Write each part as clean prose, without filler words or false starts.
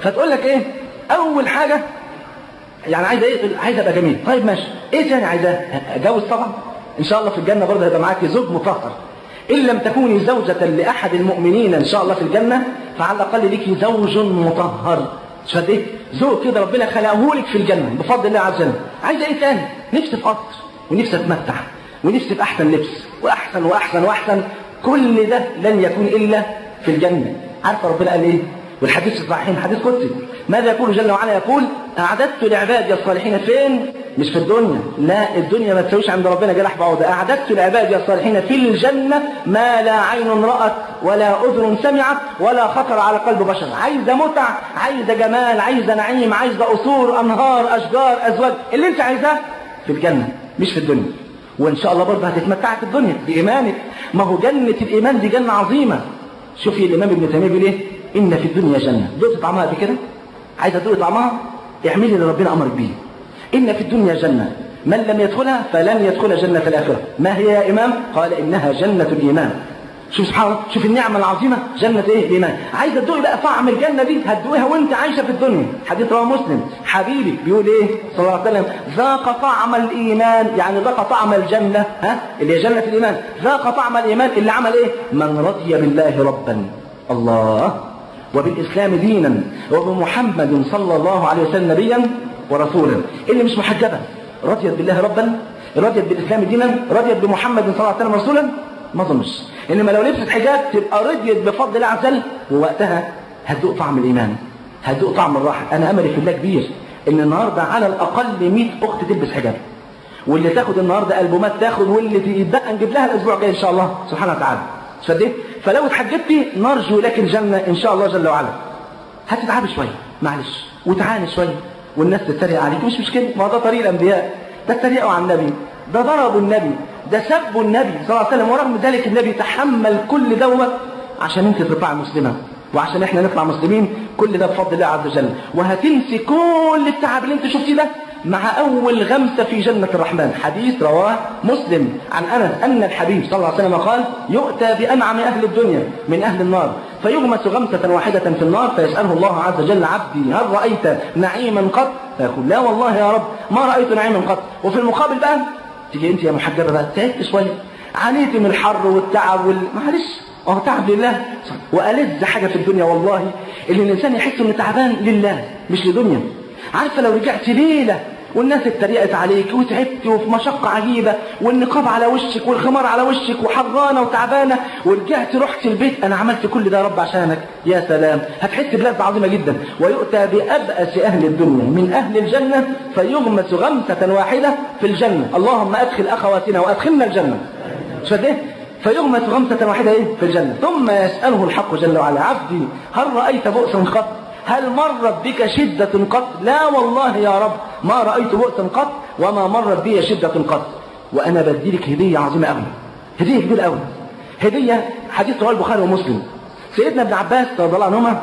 فتقول لك ايه اول حاجه يعني عايزه ايه؟ عايزه ابقى جميل. طيب ماشي، ايه تاني عايزاه؟ اتجوز طبعا ان شاء الله في الجنه برضه هيبقى معاكي زوج مطهر. ان لم تكوني زوجة لاحد المؤمنين ان شاء الله في الجنه فعلى الاقل ليكي زوج مطهر. مش قد ايه؟ زوج كده ربنا خلقه لك في الجنه بفضل الله عز وجل. عايزه ايه تاني؟ نفسي في قصر، ونفسي اتمتع، ونفسي في احسن لبس، واحسن واحسن واحسن. كل ده لن يكون الا في الجنه. عارفه ربنا قال ايه؟ والحديث الصحيح حديث قدسي، ماذا يقول جل وعلا؟ يقول اعددت لعبادي الصالحين فين؟ مش في الدنيا، لا الدنيا ما تسويش عند ربنا جناح بعوضه. اعددت لعبادي الصالحين في الجنه ما لا عين رأت ولا اذن سمعت ولا خطر على قلب بشر. عايزه متع، عايزه جمال، عايزه نعيم، عايزه قصور، انهار، اشجار، ازواج، اللي انت عايزاه في الجنه مش في الدنيا. وان شاء الله برضه هتتمتع في الدنيا بايمانك. ما هو جنه الايمان دي جنه عظيمه. شوفي الامام ابن تيميه بيقول ايه؟ ان في الدنيا جنه. دقت طعمها قبل كده؟ عايزه تدوقي طعمها؟ اعملي اللي ربنا امرك بيه. ان في الدنيا جنه من لم يدخلها فلن يدخل جنه الاخره. ما هي يا امام؟ قال انها جنه الايمان. شوف سبحان الله، شوف النعمه العظيمه، جنه ايه؟ الايمان. عايزه تدوقي بقى طعم الجنه دي، هتدوقيها وانت عايشه في الدنيا. حديث رواه مسلم، حبيبي بيقول ايه صلى الله عليه وسلم؟ ذاق طعم الايمان، يعني ذاق طعم الجنه، اللي هي جنه الايمان. ذاق طعم الايمان اللي عمل ايه؟ من رضي بالله ربا، الله، وبالإسلام دينا، وبمحمد صلى الله عليه وسلم نبيا ورسولا. اللي مش محجبة رضيت بالله ربا، رضيت بالإسلام دينا، رضيت بمحمد صلى الله عليه وسلم رسولا؟ ما ظنش. إنما لو لبست حجاب تبقى رضيت بفضل الله عز وجل، ووقتها هتدوق طعم الإيمان، هتدوق طعم الراحة. أنا أملي في الله كبير إن النهاردة على الأقل 100 أخت تلبس حجاب، واللي تاخد النهاردة ألبومات تاخد، واللي يتبقى نجيب لها الأسبوع الجاي إن شاء الله سبحانه وتعالى. شديت؟ فلو اتحجبتي نرجو لك الجنة إن شاء الله جل وعلا. هتتعبي شوية معلش، وتعاني شوية، والناس تتريق عليك، مش مشكلة، ما ده طريق الأنبياء. ده اتريقوا على النبي، ده ضربوا النبي، ده سبوا النبي صلى الله عليه وسلم، ورغم ذلك النبي تحمل كل دوت عشان انت تطلع مسلمة، وعشان احنا نطلع مسلمين. كل ده بفضل الله عز وجل. وهتنسي كل التعب اللي انت شفتيه ده مع أول غمسة في جنة الرحمن. حديث رواه مسلم عن أنس أن الحبيب صلى الله عليه وسلم قال: يؤتى بأنعم أهل الدنيا من أهل النار فيغمس غمسة واحدة في النار فيسأله الله عز وجل: عبدي هل رأيت نعيما قط؟ فيقول: لا والله يا رب ما رأيت نعيما قط. وفي المقابل بقى تيجي أنت يا محجبة بقى تعبت شوية، عانيت من الحر والتعب معلش، تعب لله. وألذ حاجة في الدنيا والله اللي الإنسان يحس إنه تعبان لله مش لدنيا. عارفة لو رجعت ليلة والناس اتريقت عليك وتعبت وفي مشقة عجيبة، والنقاب على وشك والخمار على وشك وحرانة وتعبانة، ورجعت رحت البيت أنا عملت كل ده يا رب عشانك، يا سلام، هتحس بلذة عظيمة جدا. ويؤتى بأبأس أهل الدنيا من أهل الجنة فيغمس غمسة واحدة في الجنة. اللهم أدخل أخواتنا وأدخلنا الجنة. شده؟ فيغمس غمسة واحدة في الجنة. ثم يسأله الحق جل وعلا: عبدي هل رأيت بؤسا قط؟ هل مرت بك شدة قط؟ لا والله يا رب ما رأيت بؤسا قط وما مرت بي شدة قط. وأنا بديلك هدية عظيمة أوي، هدية كبيرة أوي، هدية. حديث رواه البخاري ومسلم. سيدنا ابن عباس رضي الله عنهما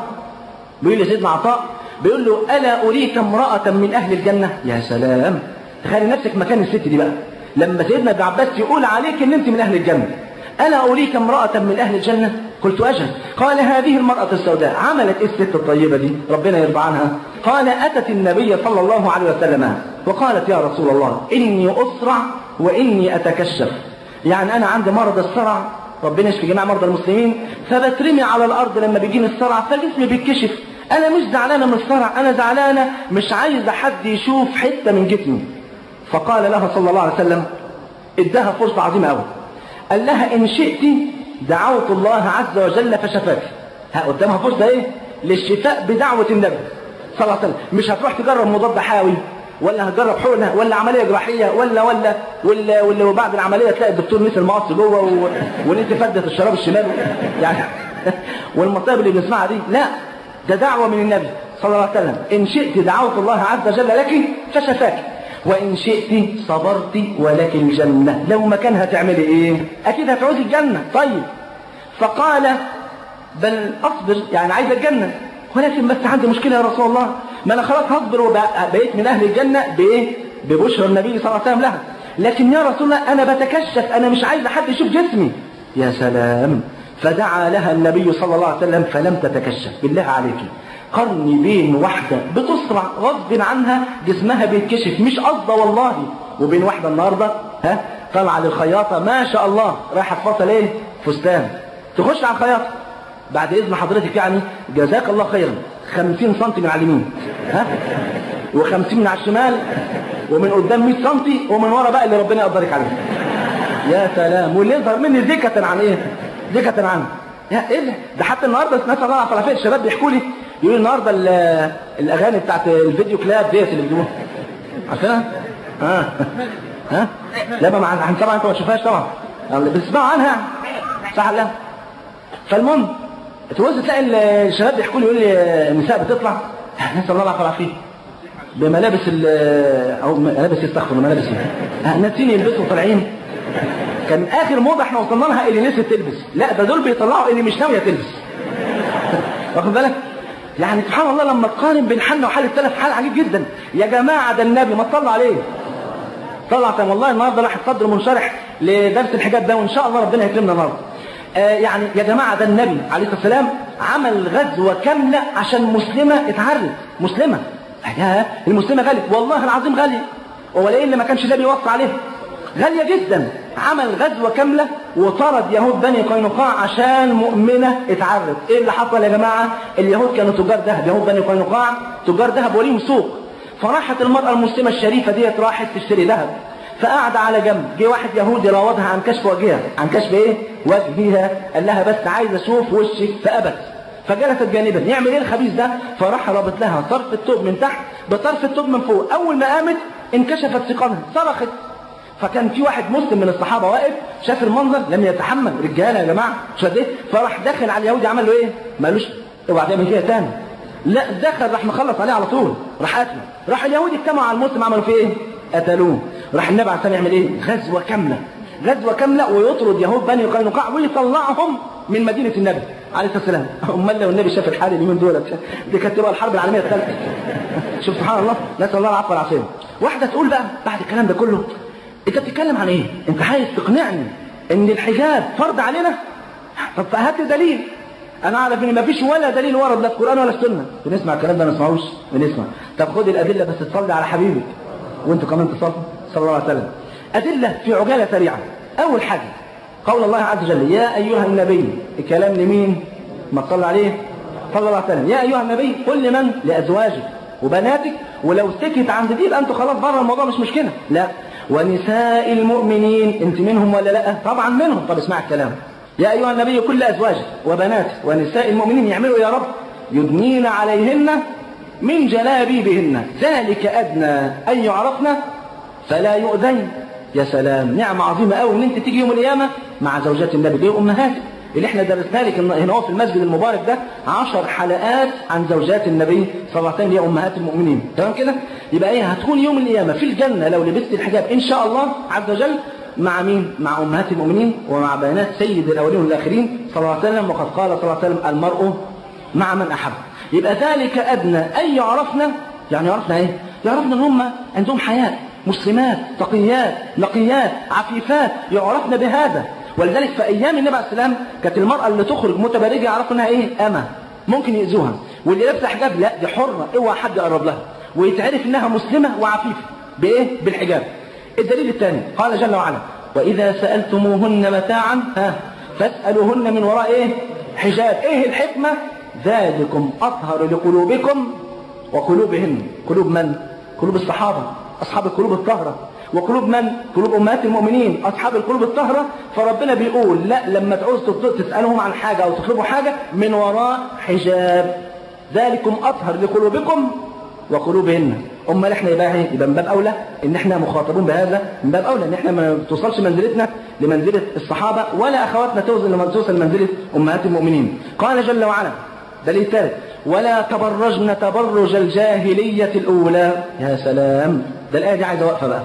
بيقول لسيدنا عطاء، بيقول له: ألا أريك امرأة من أهل الجنة؟ يا سلام، تخيل نفسك مكان الست دي بقى لما سيدنا ابن عباس يقول عليك إن أنت من أهل الجنة. ألا أريك امرأة من أهل الجنة؟ قلت: أجل. قال: هذه المرأة السوداء. عملت إيه الست الطيبة دي ربنا يرضى عنها؟ قال: أتت النبي صلى الله عليه وسلم وقالت: يا رسول الله إني أسرع وإني أتكشف، يعني أنا عندي مرض الصرع، ربنا يشفي جميع مرضى المسلمين، فبترمي على الأرض لما بيجيني الصرع فجسمي بيتكشف. أنا مش زعلانة من الصرع، أنا زعلانة مش عايزة حد يشوف حتة من جسمي. فقال لها صلى الله عليه وسلم، ادها فرصة عظيمة أوي، قال لها: إن شئت دعوت الله عز وجل فشفاك. قدامها فرصة للشفاء بدعوة النبي صلى الله عليه وسلم. مش هتروح تجرب مضاد حيوي، ولا هتجرب حقنة، ولا عملية جراحية، ولا وبعد العملية تلاقي الدكتور نسي المقص جوه ونسي فدة الشراب الشمال يعني والمطالب اللي بنسمعها دي. لا، ده دعوة من النبي صلى الله عليه وسلم: إن شئت دعوت الله عز وجل لك فشفاك، وإن شئت صبرت ولك الجنة. لو مكانها تعملي إيه؟ أكيد هتعوزي الجنة. طيب، فقال: بل أصبر، يعني عايز الجنة، ولكن بس عندي مشكلة يا رسول الله، ما أنا خلاص هصبر وبقيت من أهل الجنة بإيه؟ ببشرى النبي صلى الله عليه وسلم لها، لكن يا رسول الله أنا بتكشف، أنا مش عايز حد يشوف جسمي. يا سلام. فدعا لها النبي صلى الله عليه وسلم فلم تتكشف. بالله عليك قرني بين واحدة بتسرع غصب عنها جسمها بيتكشف مش قصده والله، وبين واحدة النهاردة طالعة للخياطة ما شاء الله رايحة تفصل ايه فستان، تخش على الخياطة بعد اذن حضرتك يعني جزاك الله خيرا 50 سم من على اليمين و50 من على الشمال ومن قدام 100 سم ومن ورا بقى اللي ربنا يقدرك عليه. يا سلام، واللي يظهر مني ذكة عن ايه؟ ذكة عن يا ايه ده حتى النهارده ناس الله على فين الشباب بيحكوا لي يقولوا النهارده الاغاني بتاعت الفيديو كلاب ديت اللي بيجيبوها عارفينها؟ ها لا ما طبعا انت ما تشوفهاش طبعا بتسمعوا عنها صح لا. فالمهم تبص تلاقي الشباب بيحكوا لي يقول لي النساء بتطلع نسال الله العافيه والعافيه بملابس او ملابس يستخدم ملابس ناسين يلبسوا طالعين. كان اخر موضه احنا وصلنا لها اللي نسيت تلبس، لا ده دول بيطلعوا اللي مش ناويه تلبس. واخد بالك؟ يعني سبحان الله لما تقارن بين حالنا وحال السلف حال عجيب جدا. يا جماعه ده النبي ما تصلوا عليه. طلع والله النهارده راح صدر منشرح لدرس الحجاب ده وان شاء الله ربنا يكرمنا النهارده. يعني يا جماعه ده النبي عليه الصلاه والسلام عمل غزوه كامله عشان مسلمه اتعرت، مسلمه. المسلمه غاليه والله العظيم غاليه، ولئن اللي ما كانش ده بيوصي عليه غاليه جدا. عمل غزوه كامله وطرد يهود بني قينقاع عشان مؤمنه اتعرت. ايه اللي حصل يا جماعه؟ اليهود كانوا تجار ذهب، يهود بني قينقاع تجار ذهب وليهم سوق. فراحت المراه المسلمه الشريفه ديت راحت تشتري ذهب، فقعد على جنب. جه واحد يهودي راودها عن كشف وجهها، عن كشف ايه؟ وجهها. قال لها بس عايز اشوف وشك، فابت. فجلست جانبا. يعمل ايه الخبيث ده؟ فراح رابط لها طرف الثوب من تحت بطرف الثوب من فوق. اول ما قامت انكشفت ثقبها، صرخت. فكان في واحد مسلم من الصحابه واقف شاف المنظر لم يتحمل، رجاله يا جماعه شد ايه؟ فراح داخل على اليهودي عمل له ايه؟ ما قالوش اوعى تعمل كده تاني، لا دخل راح مخلص عليه على طول، راح قتله. راح اليهودي اجتمعوا على المسلم عملوا فيه ايه؟ قتلوه. راح النبي عليه الصلاه والسلام يعمل ايه؟ غزوه كامله، غزوه كامله ويطرد يهود بني قينقاع ويطلعهم من مدينه النبي عليه الصلاه والسلام. امال لو النبي شاف الحال اليومين دول دي كانت تبقى الحرب العالميه الثالثه. شوف سبحان الله، نسال الله العفو والعافيه. واحده تقول بقى بعد الكلام ده كله انت بتتكلم عن ايه؟ انت عايز تقنعني ان الحجاب فرض علينا؟ طب هات دليل. انا اعرف ان مفيش ولا دليل ورد لا في القران ولا السنه. بنسمع الكلام ده ما نسمعوش؟ بنسمع. طب خد الادله بس تصلي على حبيبك وانتوا كمان تصلوا صلى الله عليه وسلم. ادله في عجاله سريعه. اول حاجه قول الله عز وجل يا ايها النبي. الكلام لمين؟ ما تصلي عليه صلى الله عليه وسلم. يا ايها النبي قل لمن؟ لازواجك وبناتك. ولو سكت عند دي يبقى انتوا خلاص بره الموضوع مش مشكله. لا ونساء المؤمنين. انت منهم ولا لا؟ طبعا منهم. طب اسمع الكلام. يا ايها النبي كل ازواجك وبناتك ونساء المؤمنين يعملوا يا رب يدنين عليهن من جلابيبهن ذلك ادنى ان يعرفن فلا يؤذين. يا سلام، نعمه عظيمه قوي ان انت تيجي يوم القيامه مع زوجات النبي دي امهاتك اللي احنا درسنا لك هنا هو في المسجد المبارك ده 10 حلقات عن زوجات النبي صلى الله عليه وسلم هي امهات المؤمنين. تمام كده؟ يبقى ايه؟ هتكون يوم القيامه في الجنه لو لبست الحجاب ان شاء الله عز وجل مع مين؟ مع امهات المؤمنين ومع بنات سيد الاولين والاخرين صلى الله عليه وسلم. وقد قال صلى الله عليه وسلم المرء مع من احب. يبقى ذلك ادنى ان يعرفنا. يعني يعرفنا ايه؟ يعرفنا ان هم عندهم حياء، مسلمات تقيات نقيات عفيفات، يعرفنا بهذا. ولذلك في ايام النبي عليه السلام كانت المراه اللي تخرج متبرجه يعرفوا انها ايه؟ امه، ممكن يؤذوها. واللي لابسه حجاب لا دي حره، اوعى حد يقرب لها، ويتعرف انها مسلمه وعفيفه بايه؟ بالحجاب. الدليل الثاني قال جل وعلا واذا سالتموهن متاعا فاسالوهن من وراء ايه؟ حجاب. ايه الحكمه؟ ذلكم اطهر لقلوبكم وقلوبهن. قلوب من؟ قلوب الصحابه اصحاب القلوب الطاهره. وقلوب من؟ قلوب امهات المؤمنين اصحاب القلوب الطاهره. فربنا بيقول لا لما تعوز تسالهم عن حاجه او تطلبوا حاجه من وراء حجاب. ذلكم اطهر لقلوبكم وقلوبهن. امال احنا يبقى من باب اولى ان احنا مخاطبون بهذا، من باب اولى ان احنا ما توصلش منزلتنا لمنزله الصحابه ولا اخواتنا توصل لمنزله امهات المؤمنين. قال جل وعلا دليل ثالث ولا تبرجن تبرج الجاهليه الاولى. يا سلام، ده الايه دي عايزه وقفه بقى.